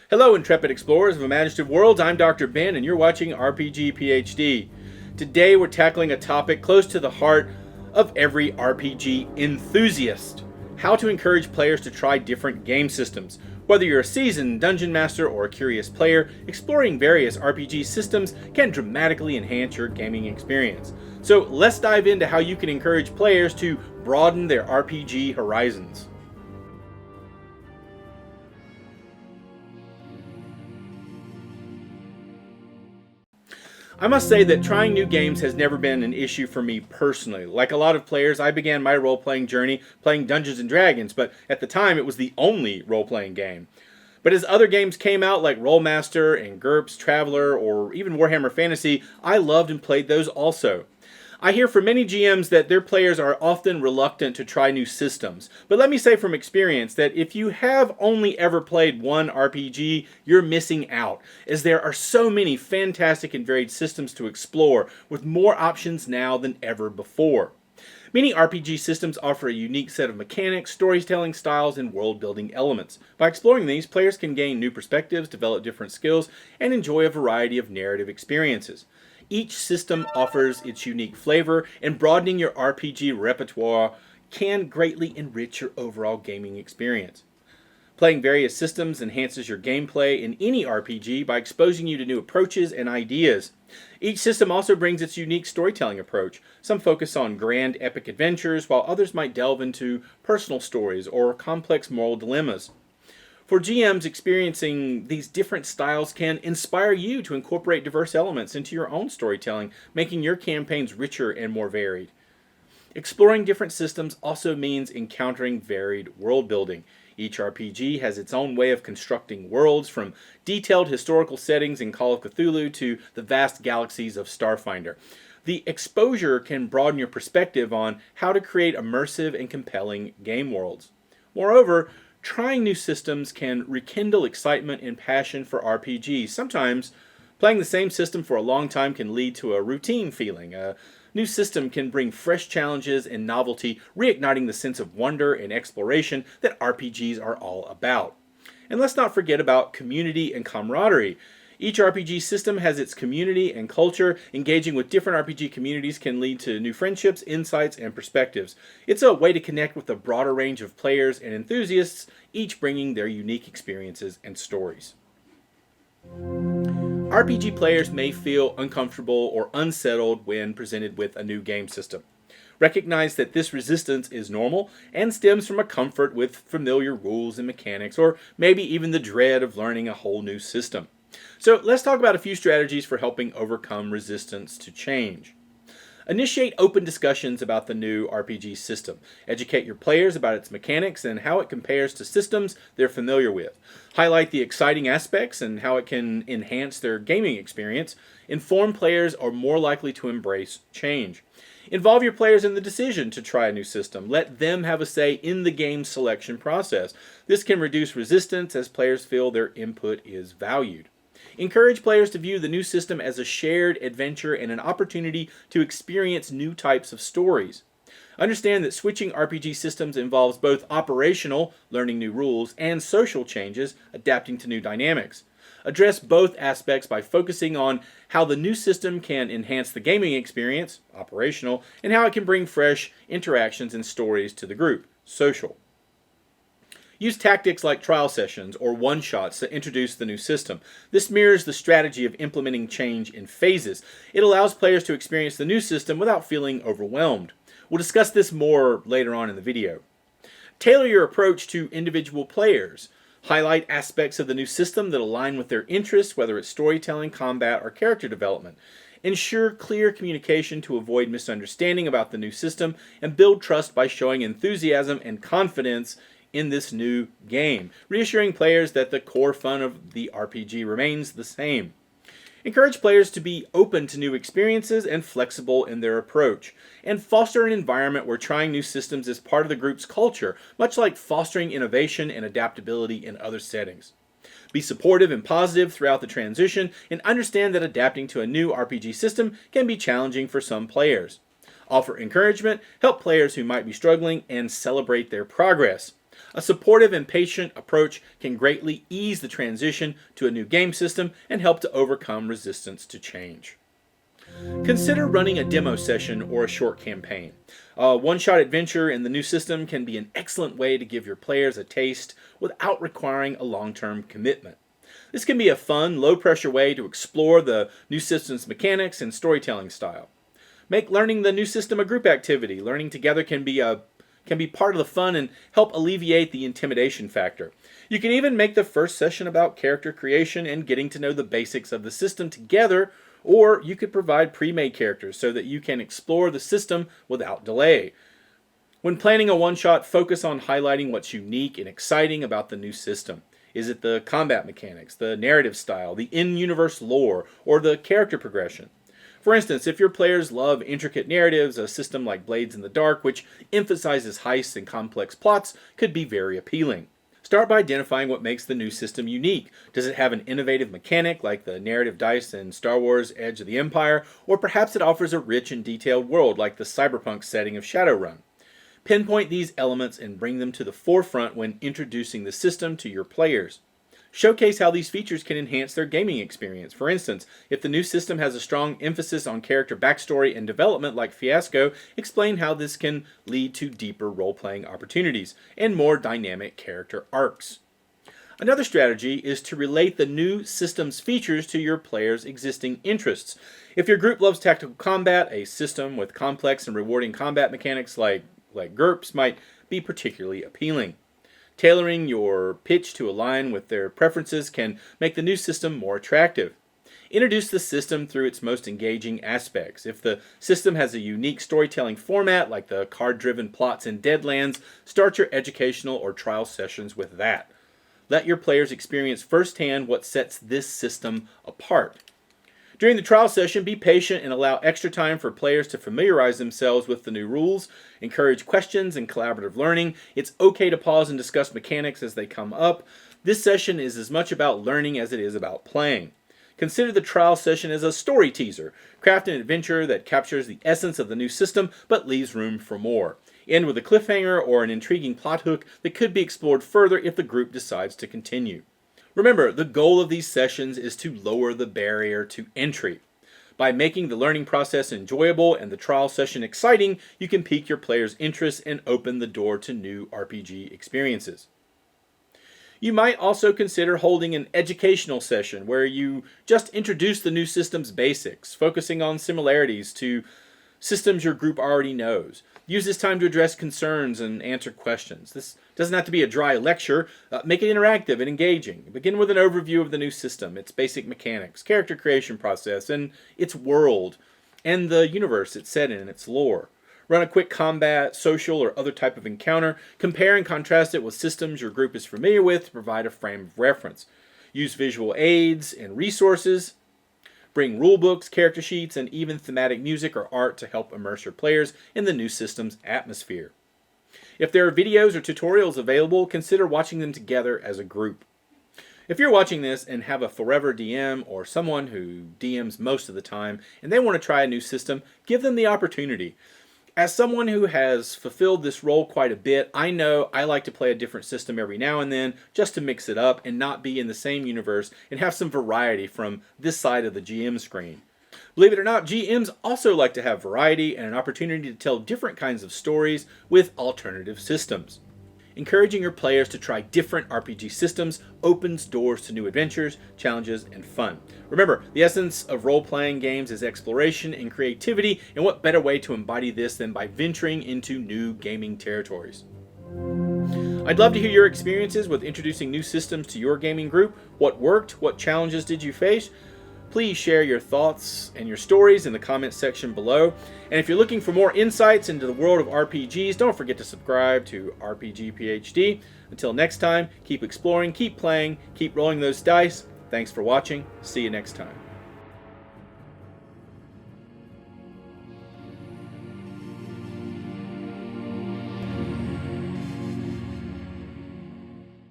Hello, intrepid explorers of imaginative worlds. I'm Dr. Ben, and you're watching RPG PhD. Today, we're tackling a topic close to the heart of every RPG enthusiast: how to encourage players to try different game systems. Whether you're a seasoned dungeon master or a curious player, exploring various RPG systems can dramatically enhance your gaming experience. So, let's dive into how you can encourage players to broaden their RPG horizons. I must say that trying new games has never been an issue for me personally. Like a lot of players, I began my role playing journey playing Dungeons and Dragons, but at the time it was the only role playing game. But as other games came out like Rolemaster and GURPS, Traveller, or even Warhammer Fantasy, I loved and played those also. I hear from many GMs that their players are often reluctant to try new systems. But let me say from experience that if you have only ever played one RPG, you're missing out, as there are so many fantastic and varied systems to explore, with more options now than ever before. Many RPG systems offer a unique set of mechanics, storytelling styles, and world-building elements. By exploring these, players can gain new perspectives, develop different skills, and enjoy a variety of narrative experiences. Each system offers its unique flavor, and broadening your RPG repertoire can greatly enrich your overall gaming experience. Playing various systems enhances your gameplay in any RPG by exposing you to new approaches and ideas. Each system also brings its unique storytelling approach. Some focus on grand epic adventures, while others might delve into personal stories or complex moral dilemmas. For GMs, experiencing these different styles can inspire you to incorporate diverse elements into your own storytelling, making your campaigns richer and more varied. Exploring different systems also means encountering varied world building. Each RPG has its own way of constructing worlds, from detailed historical settings in Call of Cthulhu to the vast galaxies of Starfinder. The exposure can broaden your perspective on how to create immersive and compelling game worlds. Moreover, trying new systems can rekindle excitement and passion for RPGs. Sometimes, playing the same system for a long time can lead to a routine feeling. A new system can bring fresh challenges and novelty, reigniting the sense of wonder and exploration that RPGs are all about. And let's not forget about community and camaraderie. Each RPG system has its community and culture. Engaging with different RPG communities can lead to new friendships, insights, and perspectives. It's a way to connect with a broader range of players and enthusiasts, each bringing their unique experiences and stories. RPG players may feel uncomfortable or unsettled when presented with a new game system. Recognize that this resistance is normal and stems from a comfort with familiar rules and mechanics, or maybe even the dread of learning a whole new system. So let's talk about a few strategies for helping overcome resistance to change. Initiate open discussions about the new RPG system. Educate your players about its mechanics and how it compares to systems they're familiar with. Highlight the exciting aspects and how it can enhance their gaming experience. Informed players are more likely to embrace change. Involve your players in the decision to try a new system. Let them have a say in the game selection process. This can reduce resistance as players feel their input is valued. Encourage players to view the new system as a shared adventure and an opportunity to experience new types of stories. Understand that switching RPG systems involves both operational, learning new rules, and social changes, adapting to new dynamics. Address both aspects by focusing on how the new system can enhance the gaming experience, operational, and how it can bring fresh interactions and stories to the group, social. Use tactics like trial sessions or one-shots to introduce the new system. This mirrors the strategy of implementing change in phases. It allows players to experience the new system without feeling overwhelmed. We'll discuss this more later on in the video. Tailor your approach to individual players. Highlight aspects of the new system that align with their interests, whether it's storytelling, combat, or character development. Ensure clear communication to avoid misunderstanding about the new system, and build trust by showing enthusiasm and confidence in this new game, reassuring players that the core fun of the RPG remains the same. Encourage players to be open to new experiences and flexible in their approach, and foster an environment where trying new systems is part of the group's culture, much like fostering innovation and adaptability in other settings. Be supportive and positive throughout the transition, and understand that adapting to a new RPG system can be challenging for some players. Offer encouragement, help players who might be struggling, and celebrate their progress. A supportive and patient approach can greatly ease the transition to a new game system and help to overcome resistance to change. Consider running a demo session or a short campaign. A one-shot adventure in the new system can be an excellent way to give your players a taste without requiring a long-term commitment. This can be a fun, low-pressure way to explore the new system's mechanics and storytelling style. Make learning the new system a group activity. Learning together can be part of the fun and help alleviate the intimidation factor. You can even make the first session about character creation and getting to know the basics of the system together, or you could provide pre-made characters so that you can explore the system without delay. When planning a one-shot, focus on highlighting what's unique and exciting about the new system. Is it the combat mechanics, the narrative style, the in-universe lore, or the character progression? For instance, if your players love intricate narratives, a system like Blades in the Dark, which emphasizes heists and complex plots, could be very appealing. Start by identifying what makes the new system unique. Does it have an innovative mechanic like the narrative dice in Star Wars Edge of the Empire, or perhaps it offers a rich and detailed world like the cyberpunk setting of Shadowrun? Pinpoint these elements and bring them to the forefront when introducing the system to your players. Showcase how these features can enhance their gaming experience. For instance, if the new system has a strong emphasis on character backstory and development like Fiasco, explain how this can lead to deeper role-playing opportunities and more dynamic character arcs. Another strategy is to relate the new system's features to your players' existing interests. If your group loves tactical combat, a system with complex and rewarding combat mechanics like GURPS might be particularly appealing. Tailoring your pitch to align with their preferences can make the new system more attractive. Introduce the system through its most engaging aspects. If the system has a unique storytelling format, like the card-driven plots in Deadlands, start your educational or trial sessions with that. Let your players experience firsthand what sets this system apart. During the trial session, be patient and allow extra time for players to familiarize themselves with the new rules. Encourage questions and collaborative learning. It's okay to pause and discuss mechanics as they come up. This session is as much about learning as it is about playing. Consider the trial session as a story teaser. Craft an adventure that captures the essence of the new system but leaves room for more. End with a cliffhanger or an intriguing plot hook that could be explored further if the group decides to continue. Remember, the goal of these sessions is to lower the barrier to entry. By making the learning process enjoyable and the trial session exciting, you can pique your players' interest and open the door to new RPG experiences. You might also consider holding an educational session where you just introduce the new system's basics, focusing on similarities to systems your group already knows. Use this time to address concerns and answer questions. This doesn't have to be a dry lecture. Make it interactive and engaging. Begin with an overview of the new system, its basic mechanics, character creation process, and its world, and the universe it's set in and its lore. Run a quick combat, social, or other type of encounter. Compare and contrast it with systems your group is familiar with to provide a frame of reference. Use visual aids and resources. Bring rulebooks, character sheets, and even thematic music or art to help immerse your players in the new system's atmosphere. If there are videos or tutorials available, consider watching them together as a group. If you're watching this and have a forever DM or someone who DMs most of the time and they want to try a new system, give them the opportunity. As someone who has fulfilled this role quite a bit, I know I like to play a different system every now and then just to mix it up and not be in the same universe and have some variety from this side of the GM screen. Believe it or not, GMs also like to have variety and an opportunity to tell different kinds of stories with alternative systems. Encouraging your players to try different RPG systems opens doors to new adventures, challenges, and fun. Remember, the essence of role-playing games is exploration and creativity, and what better way to embody this than by venturing into new gaming territories? I'd love to hear your experiences with introducing new systems to your gaming group. What worked? What challenges did you face? Please share your thoughts and your stories in the comments section below. And if you're looking for more insights into the world of RPGs, don't forget to subscribe to RPG PhD. Until next time, keep exploring, keep playing, keep rolling those dice. Thanks for watching. See you next time.